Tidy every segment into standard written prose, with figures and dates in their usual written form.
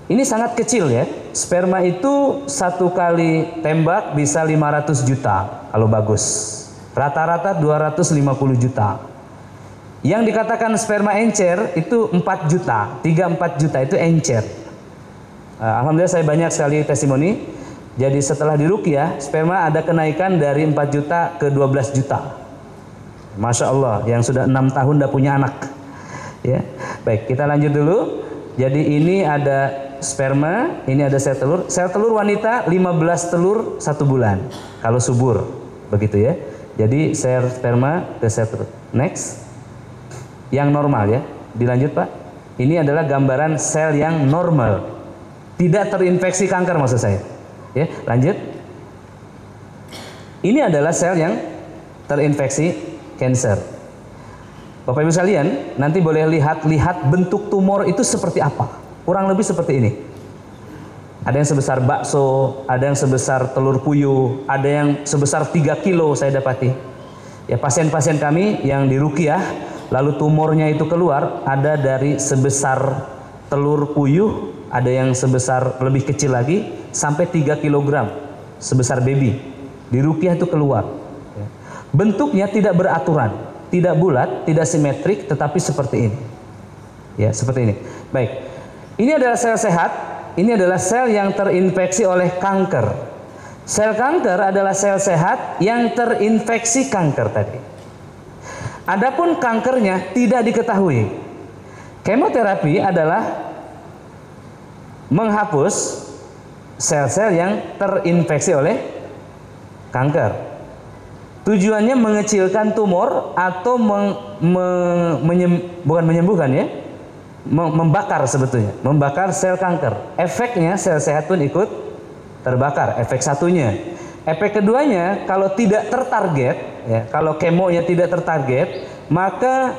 Ini sangat kecil ya. Sperma itu satu kali tembak bisa 500 juta kalau bagus. Rata-rata 250 juta. Yang dikatakan sperma encer itu 4 juta, 3-4 juta itu encer. Alhamdulillah saya banyak sekali testimoni. Jadi setelah diruqyah, sperma ada kenaikan dari 4 juta ke 12 juta. Masya Allah, yang sudah 6 tahun udah punya anak. Ya, baik, kita lanjut dulu. Jadi ini ada sperma, ini ada sel telur. Sel telur wanita 15 telur 1 bulan kalau subur, begitu ya. Jadi sel sperma ke sel telur. Next, yang normal ya. Dilanjut Pak. Ini adalah gambaran sel yang normal, tidak terinfeksi kanker maksud saya. Ya, lanjut. Ini adalah sel yang terinfeksi kanker. Bapak Ibu sekalian, nanti boleh lihat bentuk tumor itu seperti apa. Kurang lebih seperti ini. Ada yang sebesar bakso, ada yang sebesar telur puyuh, ada yang sebesar 3 kilo saya dapati. Ya, pasien-pasien kami yang diruqyah, lalu tumornya itu keluar, ada dari sebesar telur puyuh, ada yang sebesar lebih kecil lagi, sampai 3 kilogram, sebesar baby. Diruqyah itu keluar. Bentuknya tidak beraturan, tidak bulat, tidak simetrik, tetapi seperti ini. Ya, seperti ini. Baik. Ini adalah sel sehat, ini adalah sel yang terinfeksi oleh kanker. Sel kanker adalah sel sehat yang terinfeksi kanker tadi. Adapun kankernya tidak diketahui. Kemoterapi adalah menghapus sel-sel yang terinfeksi oleh kanker. Tujuannya mengecilkan tumor atau bukan menyembuhkan ya, membakar sebetulnya, membakar sel kanker. Efeknya sel sehat pun ikut terbakar. Efek satunya. Efek keduanya, kalau tidak tertarget, ya, kalau kemonya tidak tertarget, maka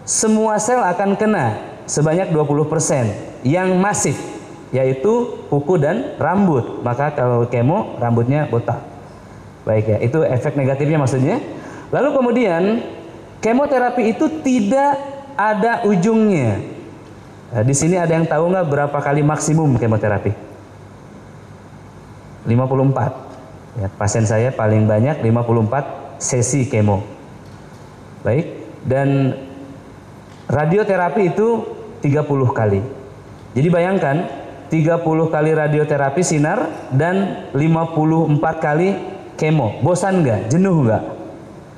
semua sel akan kena sebanyak 20% yang masif, yaitu kuku dan rambut. Maka kalau kemo rambutnya botak. Baik ya, itu efek negatifnya maksudnya. Lalu kemudian kemoterapi itu tidak ada ujungnya. Nah, di sini ada yang tahu nggak berapa kali maksimum kemoterapi? 54. Ya, pasien saya paling banyak 54 sesi kemo. Baik, dan radioterapi itu 30 kali. Jadi bayangkan 30 kali radioterapi sinar dan 54 kali kemo. Bosan nggak? Jenuh nggak?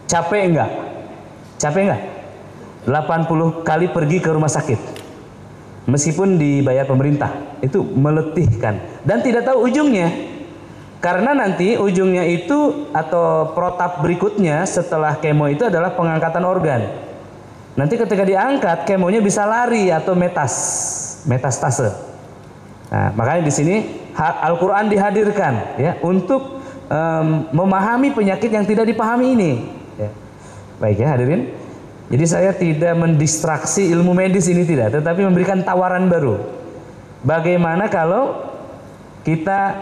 Capek nggak? Capek nggak? 80 kali pergi ke rumah sakit, meskipun dibayar pemerintah, itu meletihkan dan tidak tahu ujungnya. Karena nanti ujungnya itu atau protap berikutnya setelah kemo itu adalah pengangkatan organ. Nanti ketika diangkat, kemonya bisa lari atau metastase. Nah, makanya di sini Al-Quran dihadirkan ya untuk memahami penyakit yang tidak dipahami ini. Ya. Baik ya hadirin. Jadi saya tidak mendistraksi ilmu medis ini tidak, tetapi memberikan tawaran baru. Bagaimana kalau kita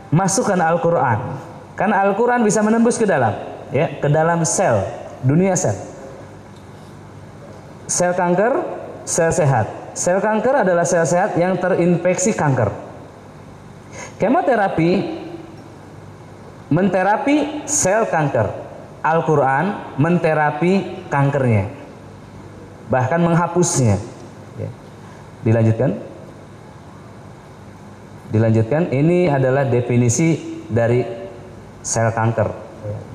masukkan Al-Quran? Karena Al-Quran bisa menembus ke dalam, ya, ke dalam sel, dunia sel. Sel kanker, sel sehat. Sel kanker adalah sel sehat yang terinfeksi kanker. Kemoterapi menterapi sel kanker. Al-Quran menterapi kankernya, bahkan menghapusnya. Ya. Dilanjutkan. Ini adalah definisi dari sel kanker.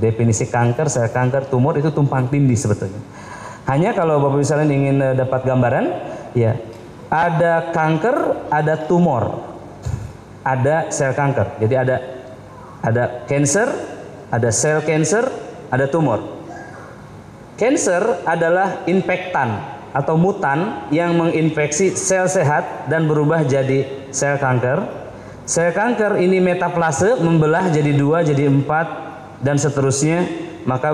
Definisi kanker, sel kanker, tumor itu tumpang tindih sebetulnya. Hanya kalau Bapak Ibu sekalian ingin dapat gambaran, ya, ada kanker, ada tumor, ada sel kanker. Jadi ada cancer, ada sel cancer, ada tumor. Cancer adalah infektan atau mutan yang menginfeksi sel sehat dan berubah jadi sel kanker. Sel kanker ini metaplase, membelah jadi 2, jadi 4 dan seterusnya, maka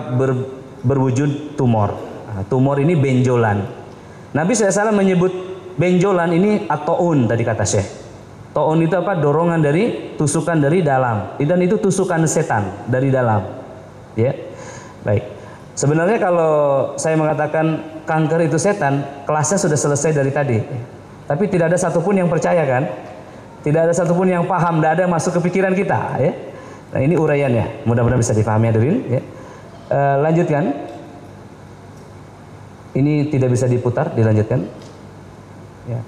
berwujud tumor. Nah, tumor ini benjolan. Nabi SAW menyebut benjolan ini at-ta'un tadi kata Syekh. Ta'un itu apa? Dorongan dari, tusukan dari dalam. Dan itu tusukan setan dari dalam. Ya. Baik. Sebenarnya kalau saya mengatakan kanker itu setan, kelasnya sudah selesai dari tadi. Tapi tidak ada satupun yang percaya kan? Tidak ada satupun yang paham, tidak ada yang masuk ke pikiran kita, ya. Nah, ini uraiannya, mudah-mudahan bisa dipahami hadirin, ya. Lanjutkan. Ini tidak bisa diputar, dilanjutkan. Ya.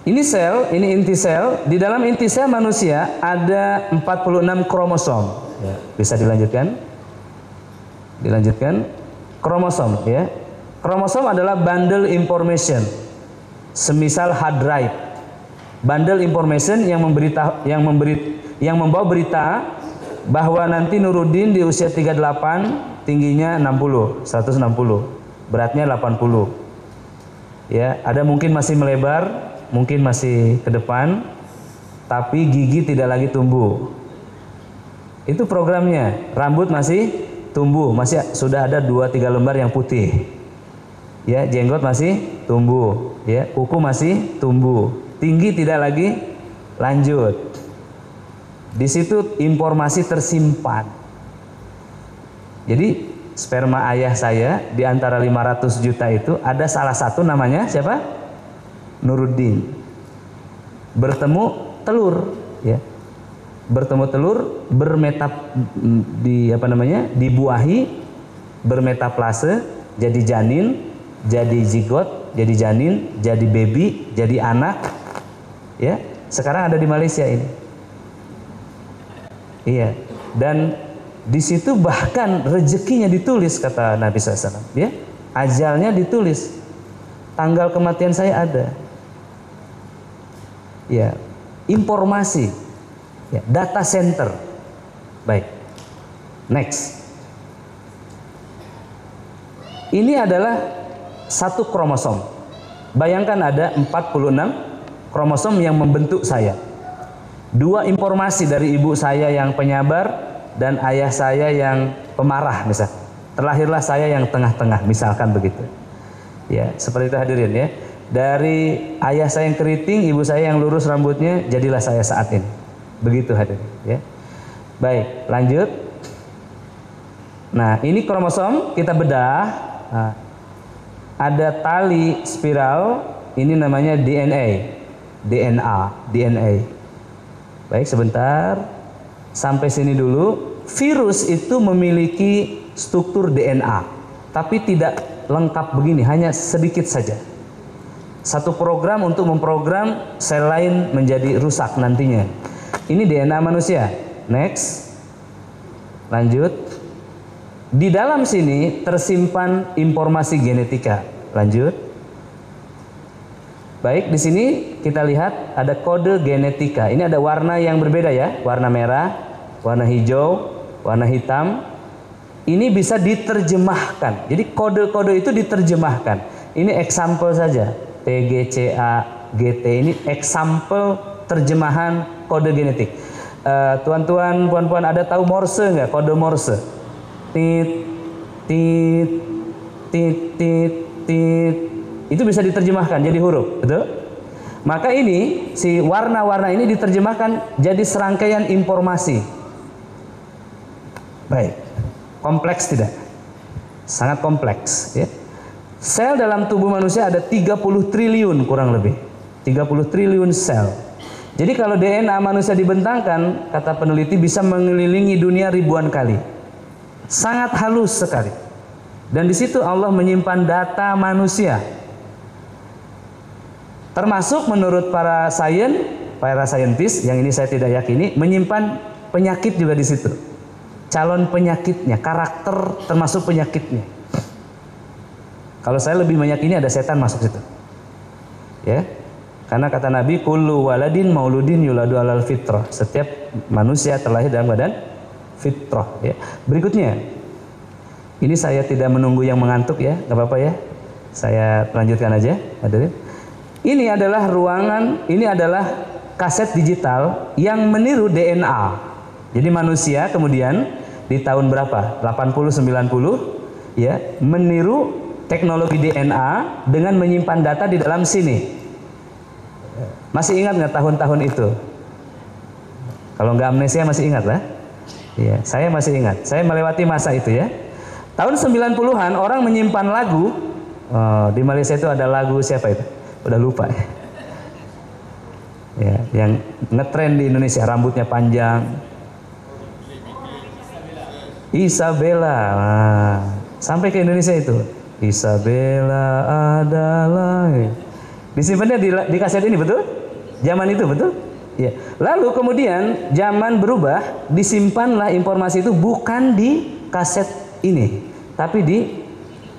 Ini sel, ini inti sel. Di dalam inti sel manusia ada 46 kromosom. Ya. Bisa dilanjutkan? Dilanjutkan. Kromosom, ya. Kromosom adalah bundle information, semisal hard drive. Bundle information yang membawa berita bahwa nanti Nuruddin di usia 38 tingginya 160, beratnya 80. Ya, ada mungkin masih melebar, mungkin masih ke depan, tapi gigi tidak lagi tumbuh. Itu programnya. Rambut masih tumbuh, masih sudah ada 2-3 lembar yang putih. Ya, jenggot masih tumbuh, ya, kuku masih tumbuh, tinggi tidak lagi lanjut. Di situ informasi tersimpan. Jadi sperma ayah saya di antara 500 juta itu ada salah satu namanya siapa? Nuruddin. Bertemu telur, ya. Bertemu telur dibuahi, bermetaplase, jadi janin, jadi zigot, jadi janin, jadi baby, jadi anak, ya. Sekarang ada di Malaysia ini. Iya. Dan di situ bahkan rezekinya ditulis, kata Nabi SAW, ya. Ajalnya ditulis, tanggal kematian saya ada. Ya, informasi, ya, data center. Baik. Next. Ini adalah satu kromosom. Bayangkan ada 46 kromosom yang membentuk saya. 2 informasi dari ibu saya yang penyabar dan ayah saya yang pemarah, misal. Terlahirlah saya yang tengah-tengah, misalkan begitu. Ya, seperti itu hadirin, ya. Dari ayah saya yang keriting, ibu saya yang lurus rambutnya, jadilah saya saat ini. Begitu hadirin, ya. Baik, lanjut. Nah, ini kromosom kita bedah. Nah, ada tali spiral, ini namanya DNA. Baik, sebentar. Sampai sini dulu. Virus itu memiliki struktur DNA, tapi tidak lengkap begini, hanya sedikit saja. Satu program untuk memprogram sel lain menjadi rusak nantinya. Ini DNA manusia. Next. Lanjut. Di dalam sini tersimpan informasi genetika. Lanjut. Baik, di sini kita lihat ada kode genetika. Ini ada warna yang berbeda, ya. Warna merah, warna hijau, warna hitam. Ini bisa diterjemahkan. Jadi kode-kode itu diterjemahkan. Ini example saja. TGCA-GT ini example terjemahan kode genetik. Tuan-tuan, puan-puan, ada tahu Morse nggak? Kode Morse. Tit, tit, tit, tit, tit. Itu bisa diterjemahkan jadi huruf, betul? Maka ini si warna-warna ini diterjemahkan jadi serangkaian informasi. Baik, kompleks tidak? Sangat kompleks, ya. Sel dalam tubuh manusia ada 30 triliun kurang lebih. 30 triliun sel. Jadi kalau DNA manusia dibentangkan, kata peneliti bisa mengelilingi dunia ribuan kali. Sangat halus sekali. Dan di situ Allah menyimpan data manusia. Termasuk menurut para saintis, yang ini saya tidak yakini, menyimpan penyakit juga di situ. Calon penyakitnya, karakter termasuk penyakitnya. Kalau saya lebih meyakini ada setan masuk situ. Ya. Karena kata Nabi, kullu waladin mauludin yuladu alal fitrah. Setiap manusia terlahir dalam badan fitrah, ya. Berikutnya. Ini saya tidak menunggu yang mengantuk, ya. Enggak apa-apa, ya. Saya lanjutkan aja, hadirin. Ini adalah ruangan, ini adalah kaset digital yang meniru DNA. Jadi manusia kemudian di tahun berapa? 80 90, ya, meniru teknologi DNA dengan menyimpan data di dalam sini. Masih ingat nggak tahun-tahun itu? Kalau nggak amnesia masih ingat lah. Iya, saya masih ingat. Saya melewati masa itu, ya. Tahun 90-an orang menyimpan lagu. Di Malaysia itu ada lagu siapa itu? Udah lupa. Ya, yang ngetren di Indonesia, rambutnya panjang. Isabella. Nah, sampai ke Indonesia itu. Isabella adalah. Disimpannya di kaset ini, betul? Zaman itu, betul? Ya. Lalu kemudian zaman berubah, disimpanlah informasi itu bukan di kaset ini, tapi di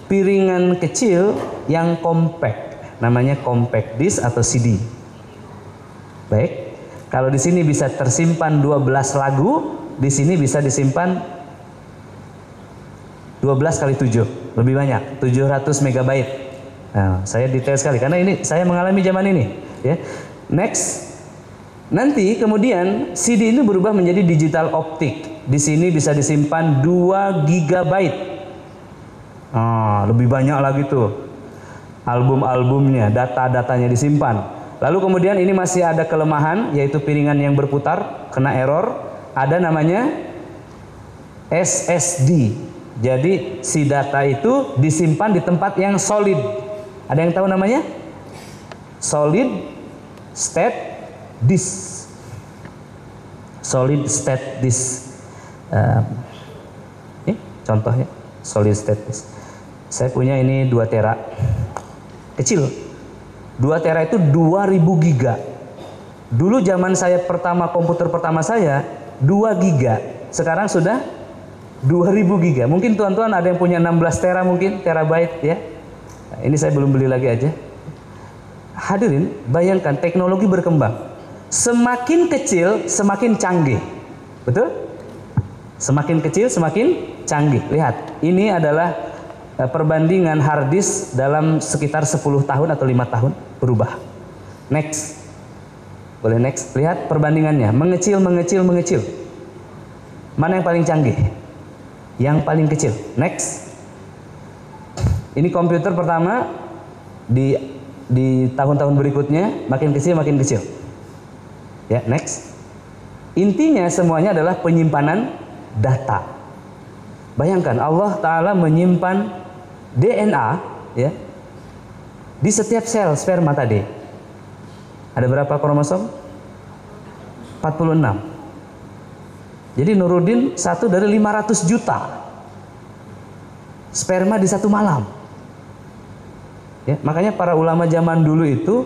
piringan kecil yang compact, namanya compact disc atau CD. Baik, kalau di sini bisa tersimpan 12 lagu, di sini bisa disimpan 12 kali 7, lebih banyak, 700 megabyte. Nah, saya detail sekali karena ini saya mengalami zaman ini. Ya, next. Nanti kemudian CD ini berubah menjadi digital optik. Di sini bisa disimpan 2 gigabyte. Lebih banyak lagi tuh. Album-albumnya, data-datanya disimpan. Lalu kemudian ini masih ada kelemahan, yaitu piringan yang berputar, kena error. Ada namanya SSD. Jadi si data itu disimpan di tempat yang solid. Ada yang tahu namanya? Solid state disk. Solid state disk. Ini contohnya solid state disk. Saya punya ini 2 tera. Kecil. 2 tera itu 2000 giga. Dulu zaman saya komputer pertama saya 2 giga. Sekarang sudah 2000 giga. Mungkin tuan-tuan ada yang punya 16 tera mungkin, terabyte ya. Nah, ini saya belum beli lagi aja. Hadirin, bayangkan teknologi berkembang. Semakin kecil, semakin canggih. Betul? Semakin kecil, semakin canggih. Lihat, ini adalah perbandingan hard disk dalam sekitar 10 tahun atau 5 tahun berubah. Next. Boleh next? Lihat perbandingannya. Mengecil, mengecil, mengecil. Mana yang paling canggih? Yang paling kecil. Next. Ini komputer pertama di tahun-tahun berikutnya makin kecil makin kecil. Ya, next. Intinya semuanya adalah penyimpanan data. Bayangkan Allah Ta'ala menyimpan DNA ya di setiap sel sperma tadi. Ada berapa kromosom? 46. Jadi Nuruddin satu dari 500 juta sperma di satu malam. Ya, makanya para ulama zaman dulu itu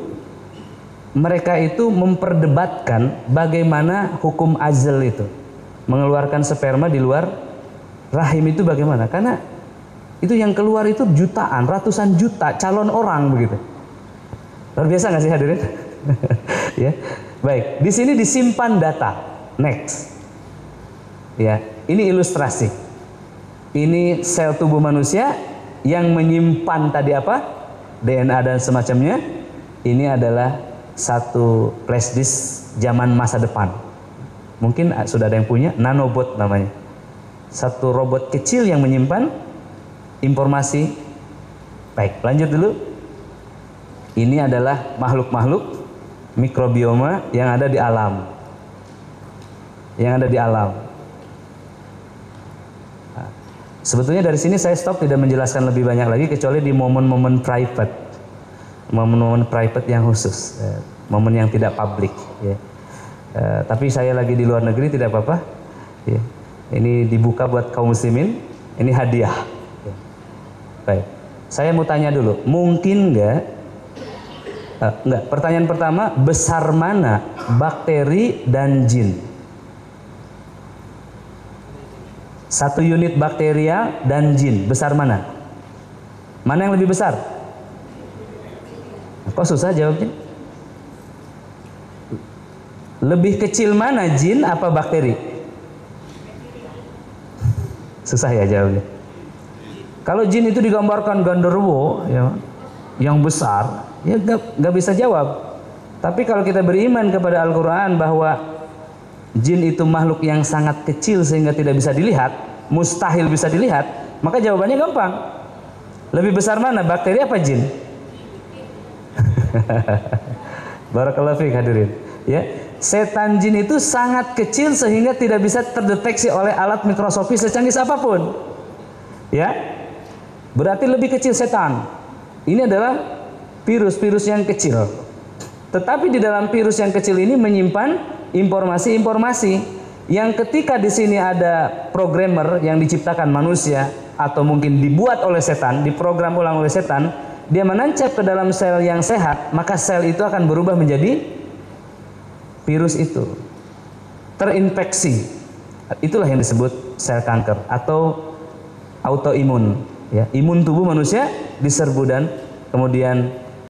mereka itu memperdebatkan bagaimana hukum azal itu, mengeluarkan sperma di luar rahim itu bagaimana? Karena itu yang keluar itu jutaan, ratusan juta calon orang begitu. Luar biasa nggak sih hadirin? Ya, baik. Di sini disimpan data. Next. Ya, ini ilustrasi. Ini sel tubuh manusia yang menyimpan tadi apa? DNA dan semacamnya. Ini adalah satu flash disk zaman masa depan. Mungkin sudah ada yang punya, nanobot namanya. Satu robot kecil yang menyimpan informasi. Baik, lanjut dulu. Ini adalah makhluk-makhluk mikrobioma yang ada di alam. Yang ada di alam. Nah, sebetulnya dari sini saya stop, tidak menjelaskan lebih banyak lagi kecuali di momen-momen private. Momen-momen private yang khusus, momen yang tidak publik ya. Tapi saya lagi di luar negeri tidak apa-apa ya. Ini dibuka buat kaum muslimin, ini hadiah ya. Baik, saya mau tanya dulu, mungkin enggak, pertanyaan pertama, besar mana bakteri dan jin? Satu unit bakteria dan jin, besar mana? Mana yang lebih besar? Kok susah jawabnya? Lebih kecil mana, jin apa bakteri? Susah ya jawabnya. Kalau jin itu digambarkan ganderwo ya, yang besar, ya gak bisa jawab. Tapi kalau kita beriman kepada Al-Quran bahwa jin itu makhluk yang sangat kecil sehingga tidak bisa dilihat, mustahil bisa dilihat, maka jawabannya gampang. Lebih besar mana, bakteri apa jin? Barakallahu fiik hadirin. Ya, setan jin itu sangat kecil sehingga tidak bisa terdeteksi oleh alat mikroskopi secanggih apapun. Ya, berarti lebih kecil setan. Ini adalah virus-virus yang kecil. Tetapi di dalam virus yang kecil ini menyimpan informasi-informasi yang ketika di sini ada programmer yang diciptakan manusia atau mungkin dibuat oleh setan, diprogram ulang oleh setan, dia menancap ke dalam sel yang sehat, maka sel itu akan berubah menjadi virus itu. Terinfeksi. Itulah yang disebut sel kanker atau autoimun, ya. Imun tubuh manusia diserbu dan kemudian